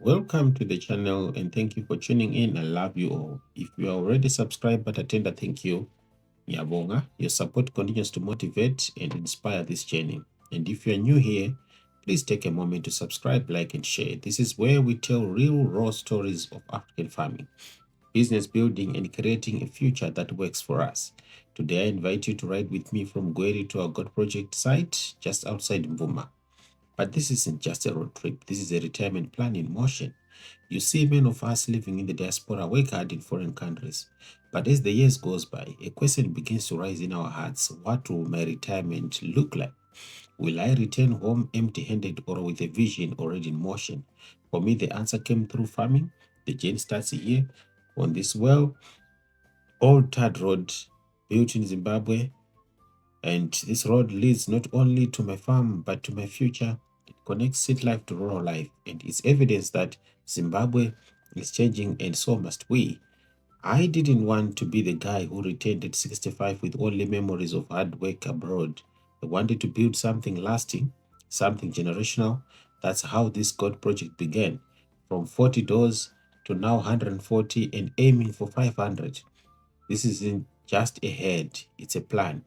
Welcome to the channel and thank you for tuning in. I love you all. If you are already subscribed but attend, thank you. Nyabonga. Your support continues to motivate and inspire this journey. And if you are new here, please take a moment to subscribe, like, and share. This is where we tell real raw stories of African farming, business building, and creating a future that works for us. Today, I invite you to ride with me from Gweru to our God Project site just outside Mvuma. But this isn't just a road trip. This is a retirement plan in motion. You see, many of us living in the diaspora work hard in foreign countries. But as the years goes by, a question begins to rise in our hearts. What will my retirement look like? Will I return home empty-handed or with a vision already in motion? For me, the answer came through farming. The journey starts here on this old tarred road built in Zimbabwe. And this road leads not only to my farm, but to my future. It connects city life to rural life, and it's evidence that Zimbabwe is changing, and so must we. I didn't want to be the guy who returned at 65 with only memories of hard work abroad. I wanted to build something lasting, something generational. That's how this God project began. From 40 doors to now 140 and aiming for 500. This isn't just a head, it's a plan,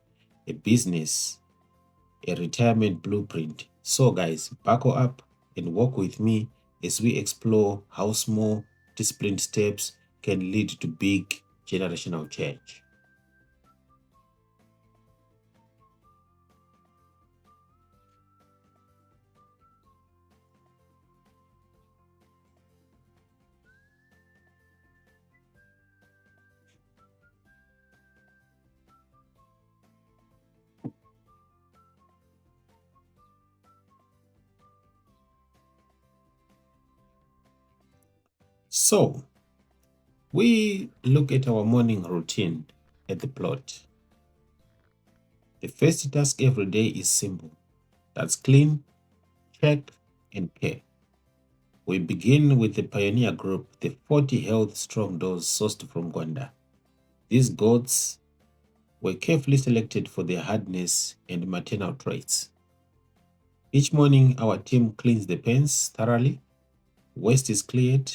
a business, a retirement blueprint. So guys, buckle up and walk with me as we explore how small, disciplined steps can lead to big generational change. So, we look at our morning routine at the plot. The first task every day is simple. That's clean, check, and care. We begin with the pioneer group, the 40 health strong does sourced from Gwanda. These goats were carefully selected for their hardness and maternal traits. Each morning, our team cleans the pens thoroughly, waste is cleared,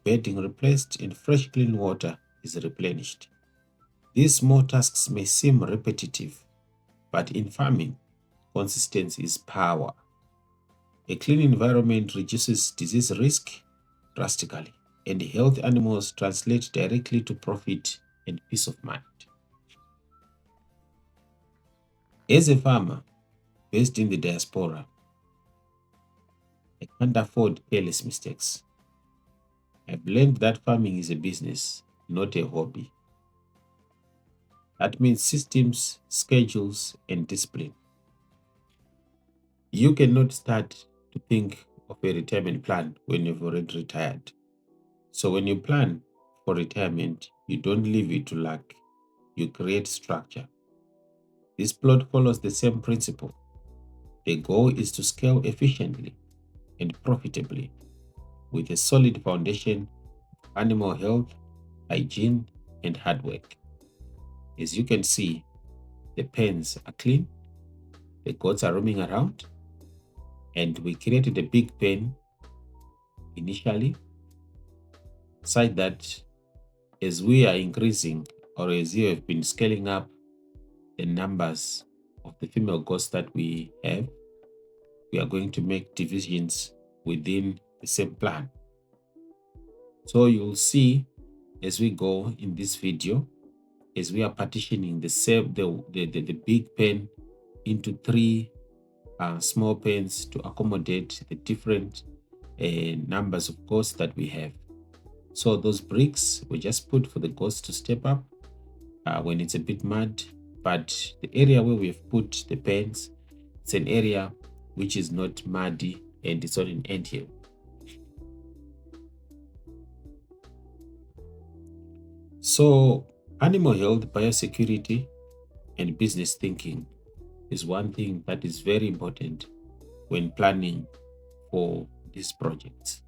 bedding replaced, and fresh clean water is replenished. These small tasks may seem repetitive, but in farming, consistency is power. A clean environment reduces disease risk drastically, and healthy animals translate directly to profit and peace of mind. As a farmer based in the diaspora, I can't afford careless mistakes. I've learned that farming is a business, not a hobby. That means systems, schedules, and discipline. You cannot start to think of a retirement plan when you've already retired. So when you plan for retirement, you don't leave it to luck. You create structure. This plot follows the same principle. The goal is to scale efficiently and profitably with a solid foundation of animal health, hygiene, and hard work. As you can see, the pens are clean, the goats are roaming around, and we created a big pen initially, such that as we are increasing, or as you have been scaling up the numbers of the female goats that we have, we are going to make divisions within the same plan. So you'll see as we go in this video, as we are partitioning the big pen into three small pens to accommodate the different numbers of goats that we have. So those bricks we just put for the goats to step up when it's a bit mud, but the area where we have put the pens, it's an area which is not muddy and it's on an anthill. So animal health, biosecurity, and business thinking is one thing that is very important when planning for these projects.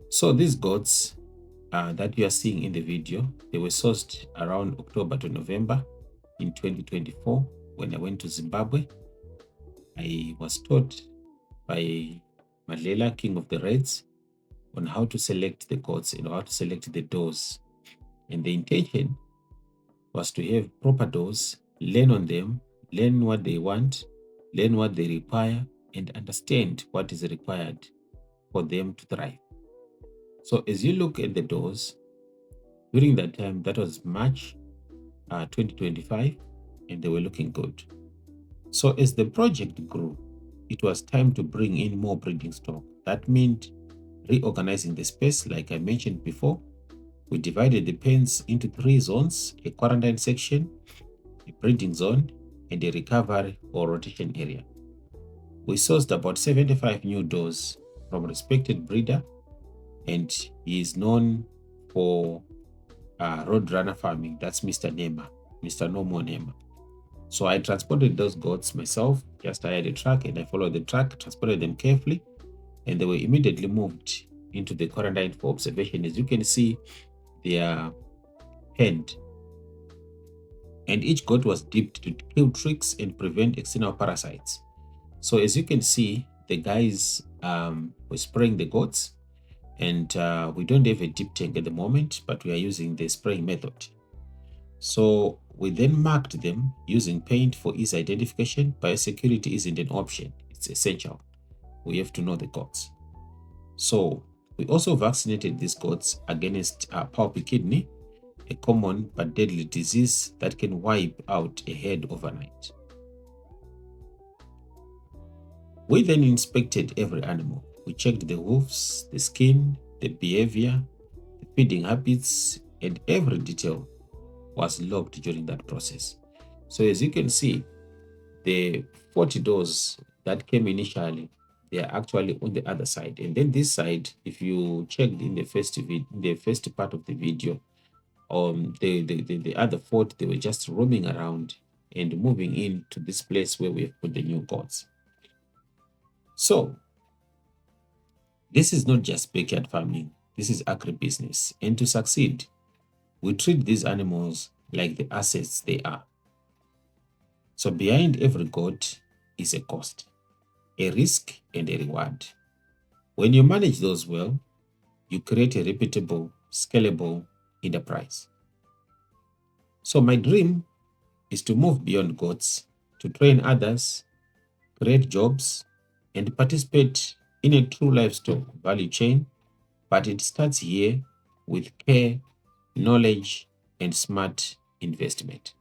So these goats that you are seeing in the video, they were sourced around October to November in 2024 when I went to Zimbabwe. I was taught by Malela, king of the Reds, on how to select the goats and how to select the doors. And the intention was to have proper doors, learn on them, learn what they want, learn what they require, and understand what is required for them to thrive. So as you look at the doors, during that time, that was March 2025, and they were looking good. So as the project grew, it was time to bring in more breeding stock. That meant reorganizing the space, like I mentioned before. We divided the pens into 3 zones: a quarantine section, a breeding zone, and a recovery or rotation area. We sourced about 75 new doors from respected breeder, and he is known for roadrunner farming. That's Mr. Nema, Mr. Nomo Nema. So I transported those goats myself, just hired a truck, and I followed the truck, transported them carefully, and they were immediately moved into the quarantine for observation. As you can see, they are penned, and each goat was dipped to kill tricks and prevent external parasites. So as you can see, the guys were spraying the goats, and we don't have a deep tank at the moment, but we are using the spraying method. So we then marked them using paint for easy identification. Biosecurity isn't an option, it's essential. We have to know the goats. So we also vaccinated these goats against pulpy kidney, a common but deadly disease that can wipe out a herd overnight. We then inspected every animal. We checked the hoofs, the skin, the behavior, the feeding habits, and every detail was logged during that process. So as you can see, the 40 doors that came initially, they are actually on the other side. And then this side, if you checked in the first part of the video, the other 40, they were just roaming around and moving into this place where we have put the new gods. So this is not just backyard farming, this is agribusiness. And to succeed, we treat these animals like the assets they are. So behind every goat is a cost, a risk, and a reward. When you manage those well, you create a repeatable, scalable enterprise. So my dream is to move beyond goats, to train others, create jobs, and participate in a true livestock value chain. But it starts here with care, knowledge, and smart investment.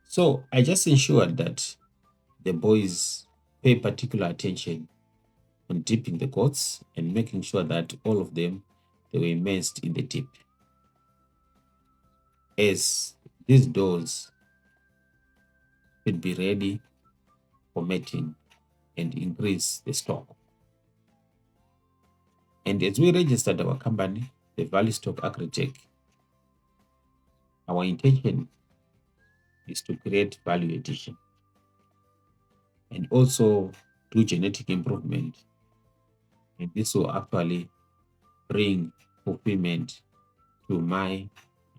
So I just ensured that the boys pay particular attention on dipping the goats and making sure that all of them, they were immersed in the dip. As these doors should be ready for mating and increase the stock. And as we registered our company, the Valley Stock Agritech, our intention is to create value addition and also do genetic improvement. And this will actually bring fulfillment to my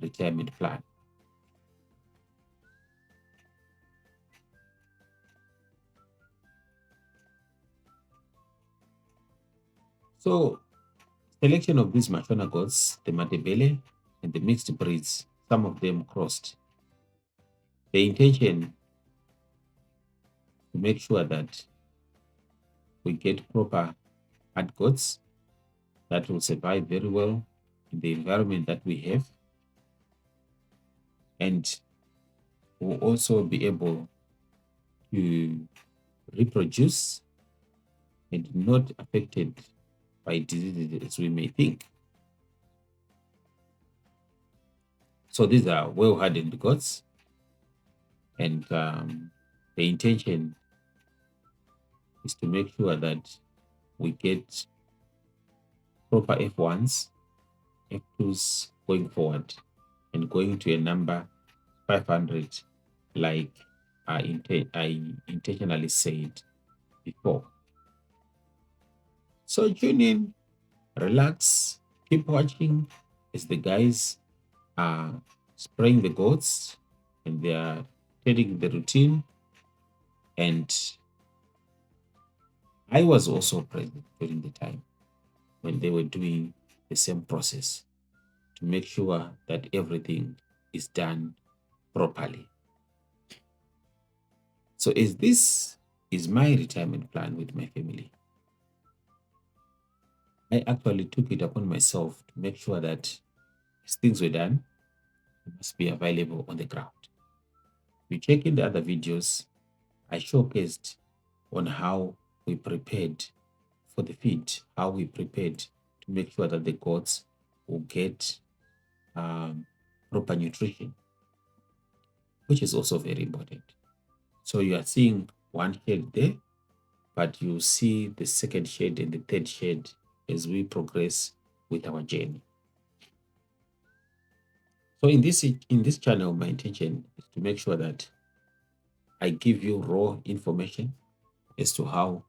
retirement plan. So selection of these Mashona goats, the Matebele and the mixed breeds, some of them crossed. The intention to make sure that we get proper hard goats that will survive very well in the environment that we have, and will also be able to reproduce and not affected by diseases as we may think. So these are well-hardened goats, and the intention is to make sure that we get proper F1s, F2s going forward, and going to a number 500 like I intentionally said before. So tune in, relax, keep watching as the guys are spraying the goats and they are telling the routine, and I was also present during the time when they were doing the same process to make sure that everything is done properly. So as this is my retirement plan with my family, I actually took it upon myself to make sure that as things were done, it must be available on the ground. If you check in the other videos, I showcased on how we prepared for the feed, how we prepared to make sure that the goats will get proper nutrition, which is also very important. So you are seeing one shade there, but you see the second shade and the third shade as we progress with our journey. So in this channel, my intention is to make sure that I give you raw information as to how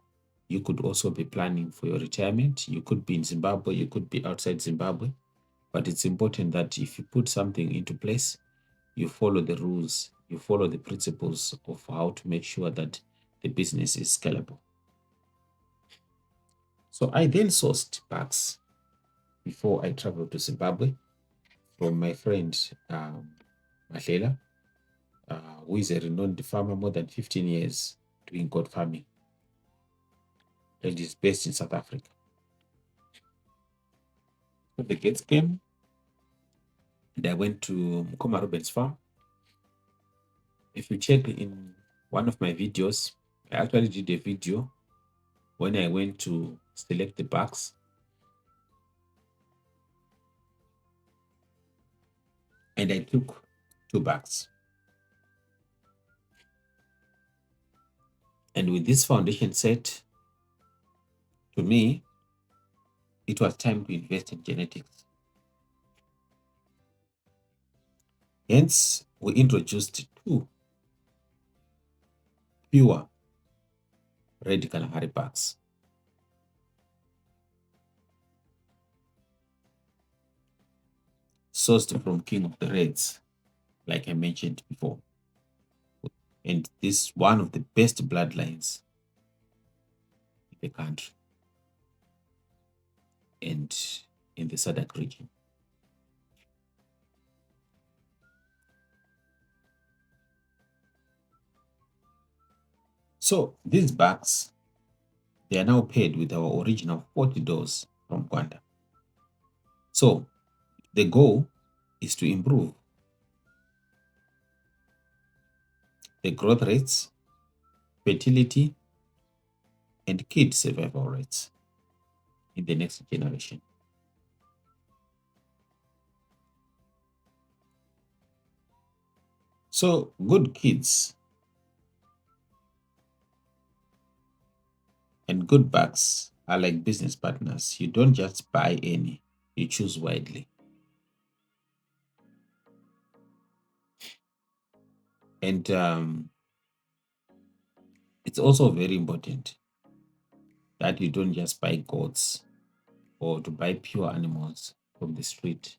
you could also be planning for your retirement. You could be in Zimbabwe, you could be outside Zimbabwe, but it's important that if you put something into place, you follow the rules, you follow the principles of how to make sure that the business is scalable. So I then sourced bags before I traveled to Zimbabwe from my friend Mahlela, who is a renowned farmer, more than 15 years doing goat farming, and is based in South Africa. So the gates came, and I went to Mvuma Ruben's farm. If you check in one of my videos, I actually did a video when I went to select the bags. And I took 2 bags. And with this foundation set, to me, it was time to invest in genetics. Hence, we introduced 2 pure red Kalahari bags. Sourced from King of the Reds, like I mentioned before. And this is one of the best bloodlines in the country and in the SADC region. So these bags, they are now paired with our original 40 doors from Gwanda. So the goal is to improve the growth rates, fertility, and kid survival rates in the next generation. So good kids and good bags are like business partners. You don't just buy any, you choose widely. And it's also very important that you don't just buy goats or to buy pure animals from the street,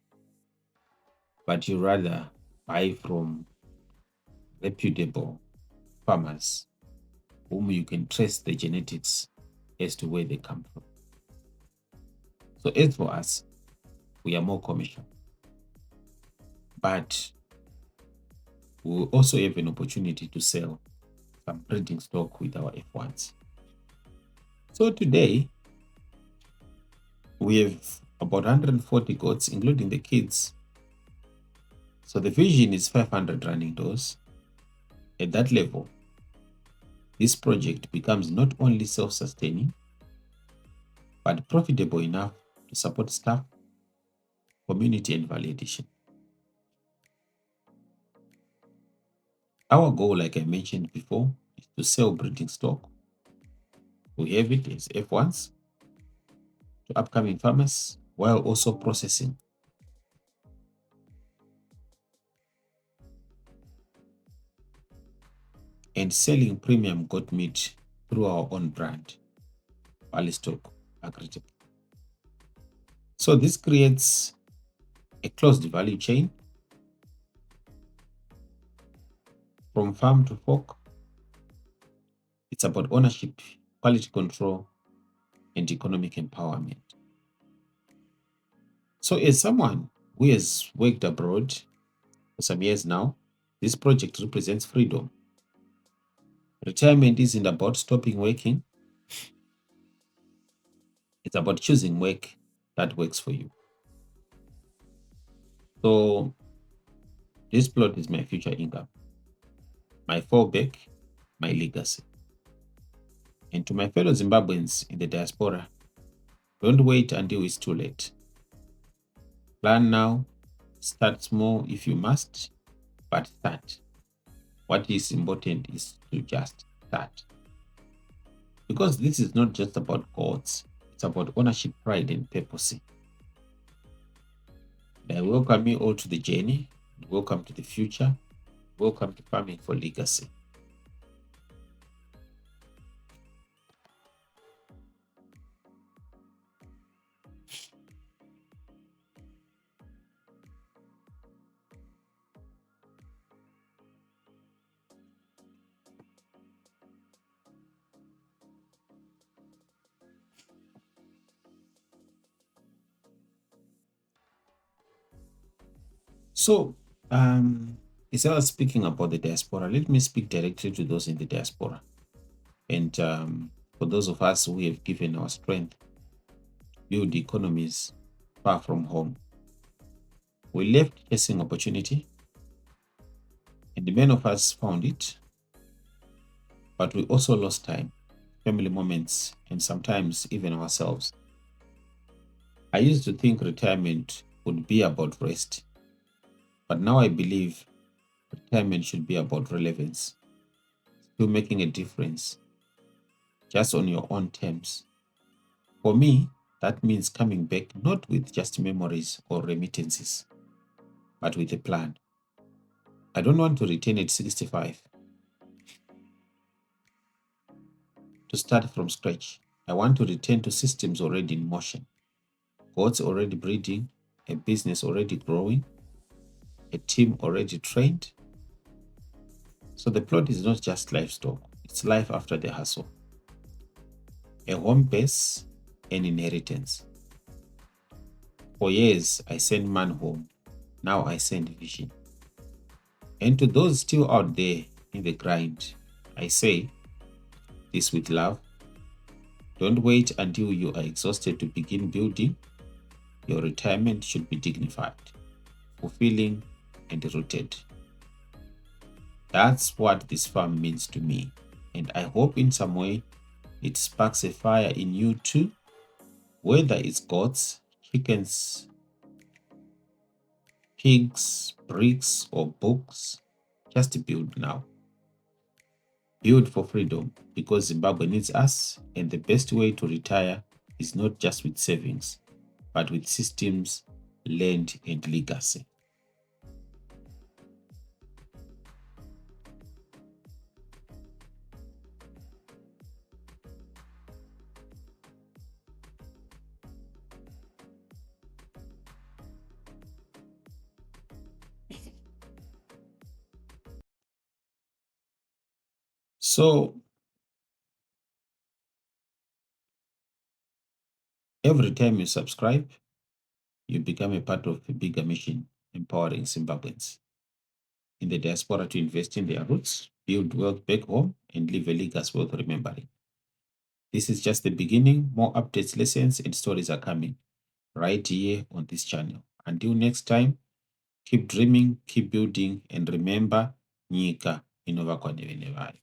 but you rather buy from reputable farmers whom you can trace the genetics as to where they come from. So as for us, we are more commercial, but we will also have an opportunity to sell some breeding stock with our F1s. So today, we have about 140 goats, including the kids. So the vision is 500 running doors. At that level, this project becomes not only self-sustaining, but profitable enough to support staff, community, and value addition. Our goal, like I mentioned before, is to sell breeding stock. We have it as F1s to upcoming farmers while also processing and selling premium goat meat through our own brand, livestock agritech. So this creates a closed value chain From farm to fork, it's about ownership, quality control, and economic empowerment. So as someone who has worked abroad for some years now, this project represents freedom. Retirement isn't about stopping working. It's about choosing work that works for you. So this plot is my future income, my fallback, my legacy. And to my fellow Zimbabweans in the diaspora, don't wait until it's too late. Plan now, start small if you must, but start. What is important is to just start. Because this is not just about goals, it's about ownership, pride, and purpose. And I welcome you all to the journey. Welcome to the future. Welcome to Farming for Legacy. So, as I was speaking about the diaspora, let me speak directly to those in the diaspora. And for those of us who have given our strength to build economies far from home, we left chasing opportunity, and many of us found it, but we also lost time, family moments, and sometimes even ourselves. I used to think retirement would be about rest, but now I believe retirement should be about relevance, still making a difference, just on your own terms. For me, that means coming back not with just memories or remittances, but with a plan. I don't want to return at 65 to start from scratch. I want to return to systems already in motion, goats already breeding, a business already growing, a team already trained. So the plot is not just livestock, it's life after the hustle. A home base, an inheritance. For years, I sent man home. Now I send vision. And to those still out there in the grind, I say this with love. Don't wait until you are exhausted to begin building. Your retirement should be dignified, fulfilling, and rooted. That's what this farm means to me. And I hope in some way it sparks a fire in you too, whether it's goats, chickens, pigs, bricks, or books. Just build now. Build for freedom, because Zimbabwe needs us, and the best way to retire is not just with savings, but with systems, land, and legacy. So every time you subscribe, you become a part of a bigger mission, empowering Zimbabweans in the diaspora to invest in their roots, build wealth back home, and leave a legacy worth remembering. This is just the beginning. More updates, lessons, and stories are coming right here on this channel. Until next time, keep dreaming, keep building, and remember, Nyika inovakwa nevenevayo.